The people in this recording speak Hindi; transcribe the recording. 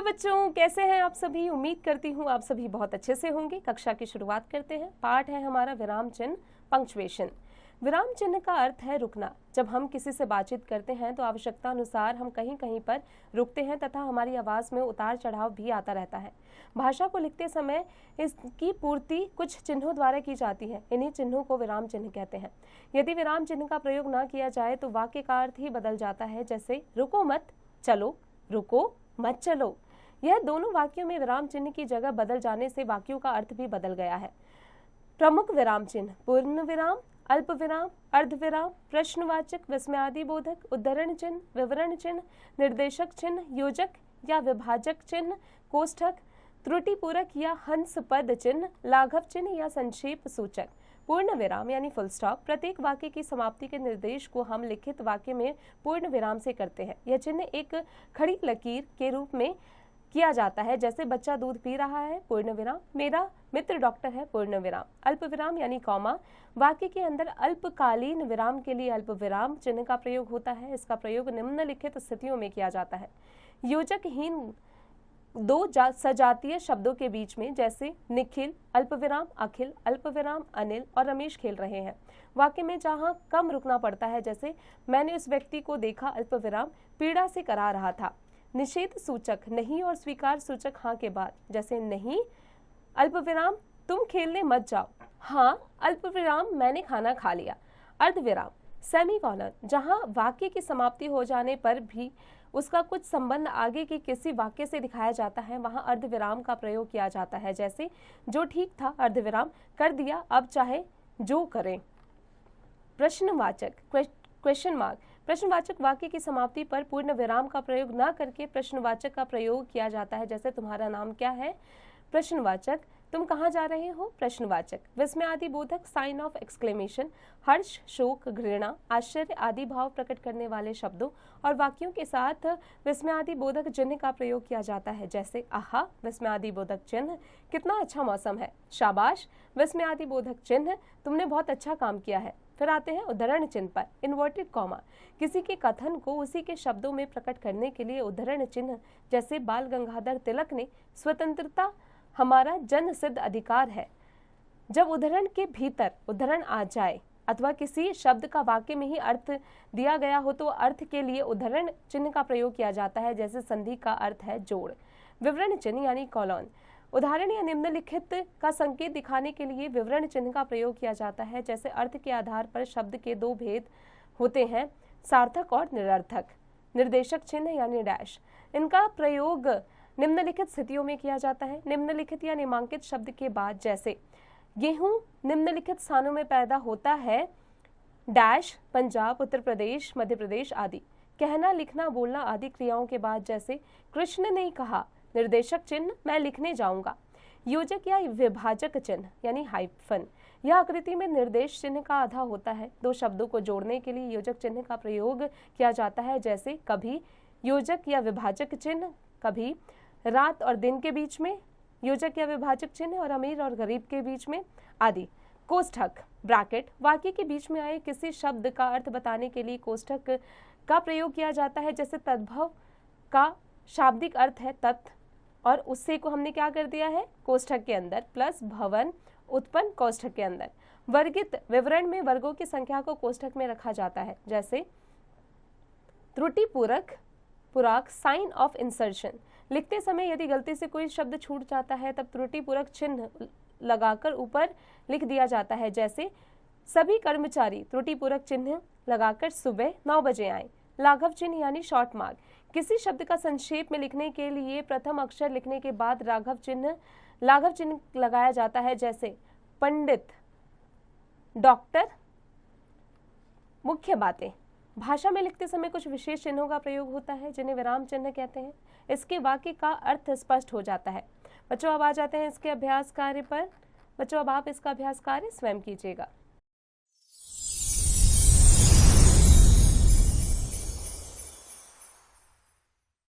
बच्चों, कैसे हैं आप सभी। उम्मीद करती हूँ आप सभी बहुत अच्छे से होंगे। कक्षा की शुरुआत करते हैं। पाठ है हमारा विराम चिन्ह, पंक्चुएशन। विराम चिन्ह का अर्थ है रुकना। जब हम किसी से बातचीत करते हैं तो आवश्यकता अनुसार हम कहीं कहीं पर रुकते हैं तथा हमारी आवाज़ में उतार चढ़ाव भी आता रहता है। भाषा को लिखते समय इसकी पूर्ति कुछ चिन्हों द्वारा की जाती है। इन्हीं चिन्हों को विराम चिन्ह कहते हैं। यदि विराम चिन्ह का प्रयोग न किया जाए तो वाक्य का अर्थ ही बदल जाता है। जैसे रुको मत चलो, रुको मत चलो। यह दोनों वाक्यों में विराम चिन्ह की जगह बदल जाने से वाक्यों का अर्थ भी बदल गया है। प्रमुख विराम चिन्ह पूर्ण विराम, अल्प विराम, अर्ध विराम, प्रश्नवाचक, विस्मयादिबोधक, उद्धरण चिन्ह, विवरण चिन्ह, निर्देशक चिन्ह, योजक या विभाजक चिन्ह, कोष्ठक, त्रुटिपूरक या हंस पद चिन्ह, लाघव चिन्ह या संक्षेप सूचक। पूर्ण विराम यानी फुल स्टॉप। प्रत्येक वाक्य की समाप्ति के निर्देश को हम लिखित वाक्य में पूर्ण विराम से करते हैं। यह चिन्ह एक खड़ी लकीर के रूप में किया जाता है। जैसे बच्चा दूध पी रहा है, पूर्ण विराम। मेरा मित्र डॉक्टर है, पूर्ण विराम। अल्प विराम यानी कॉमा। वाक्य के अंदर अल्पकालीन विराम के लिए अल्प विराम चिन्ह का प्रयोग होता है। इसका प्रयोग निम्नलिखित स्थितियों में किया जाता है। योजकहीन दो सजातीय शब्दों के बीच में, जैसे निखिल अल्प विराम, अखिल अल्प विराम, अनिल और रमेश खेल रहे हैं। वाक्य में जहां कम रुकना पड़ता है, जैसे मैंने उस व्यक्ति को देखा अल्प विराम पीड़ा से करा रहा था। निषेध सूचक नहीं और स्वीकार सूचक हाँ के बाद, जैसे नहीं अल्प विराम तुम खेलने मत जाओ, हाँ अल्प विराम मैंने खाना खा लिया। अर्ध विराम सेमीकोलन, जहां वाक्य की समाप्ति हो जाने पर भी उसका कुछ संबंध आगे के किसी वाक्य से दिखाया जाता है, वहां अर्ध विराम का प्रयोग किया जाता है। जैसे जो ठीक था अर्ध विराम कर दिया, अब चाहे जो करें। प्रश्नवाचक क्वेश्चन मार्क, प्रश्नवाचक वाक्य की समाप्ति पर पूर्ण विराम का प्रयोग न करके प्रश्नवाचक का प्रयोग किया जाता है। जैसे तुम्हारा नाम क्या है, प्रश्नवाचक। तुम कहाँ जा रहे हो, प्रश्नवाचक। विस्मयादिबोधक साइन ऑफ एक्सक्लेमेशन, हर्ष, शोक, घृणा, आश्चर्य आदि भाव प्रकट करने वाले शब्दों और वाक्यों के साथ विस्मयादिबोधक चिन्ह का प्रयोग किया जाता है। जैसे आहा विस्मयादिबोधक चिन्ह, कितना अच्छा मौसम है। शाबाश विस्मयादिबोधक चिन्ह, तुमने बहुत अच्छा काम किया है। फिर आते हैं उद्धरण चिन्ह पर। इन्वर्टेड कॉमा, किसी के कथन को उसी के शब्दों में प्रकट करने के लिए उद्धरण चिन्ह। जैसे बाल गंगाधर तिलक ने स्वतंत्रता हमारा जन सिद्ध अधिकार है। जब उद्धरण के भीतर उद्धरण आ जाए अथवा किसी शब्द का वाक्य में ही अर्थ दिया गया हो तो अर्थ के लिए उद्धरण चिन्ह का प्रयोग किया जाता है। जैसे संधि का अर्थ है जोड़। विवरण चिन्ह यानी कॉलन, उदाहरण या निम्नलिखित का संकेत दिखाने के लिए विवरण चिन्ह का प्रयोग किया जाता है। जैसे अर्थ के आधार पर शब्द के दो भेद होते हैं, सार्थक और निरर्थक। निर्देशक चिन्ह यानी डैश, इनका प्रयोग निम्नलिखित स्थितियों में किया जाता है। निम्नलिखित या नामांकित शब्द के बाद, जैसे गेहूं निम्नलिखित स्थानों में पैदा होता है, डैश पंजाब, उत्तर प्रदेश, मध्य प्रदेश आदि। कहना, लिखना, बोलना आदि क्रियाओं के बाद, जैसे कृष्ण ने कहा, निर्देशक चिन्ह मैं लिखने जाऊंगा। योजक या विभाजक चिन्ह यानी हाइफन, यह आकृति में निर्देश चिन्ह का आधा होता है। दो शब्दों को जोड़ने के लिए योजक चिन्ह का प्रयोग किया जाता है। जैसे कभी योजक या विभाजक चिन्ह, कभी रात और दिन के बीच में योजक या विभाजक चिन्ह, और अमीर और गरीब के बीच में आदि। कोष्ठक ब्रैकेट, वाक्य के बीच में आए किसी शब्द का अर्थ बताने के लिए कोष्ठक का प्रयोग किया जाता है। जैसे तद्भव का शाब्दिक अर्थ है तत्, और उससे को हमने क्या कर दिया है कोष्ठक के अंदर, प्लस भवन उत्पन्न कोष्ठक के अंदर। वर्गित विवरण में वर्गों की संख्या को कोष्ठक में रखा जाता है। जैसे त्रुटिपूरक पुराक साइन ऑफ इंसर्शन, लिखते समय यदि गलती से कोई शब्द छूट जाता है तब त्रुटिपूरक चिन्ह लगाकर ऊपर लिख दिया जाता है। जैसे सभी कर्मचारी त्रुटिपूरक चिन्ह लगाकर सुबह 9 बजे आए। लाघव चिन्ह यानी शॉर्ट मार्क, किसी शब्द का संक्षेप में लिखने के लिए प्रथम अक्षर लिखने के बाद लाघव चिन्ह लगाया जाता है। जैसे पंडित, डॉक्टर। मुख्य बातें, भाषा में लिखते समय कुछ विशेष चिन्हों का प्रयोग होता है जिन्हें विराम चिन्ह कहते हैं। इसके वाक्य का अर्थ स्पष्ट हो जाता है। बच्चों अब आ जाते हैं इसके अभ्यास कार्य पर। बच्चों अब आप इसका अभ्यास कार्य स्वयं कीजिएगा।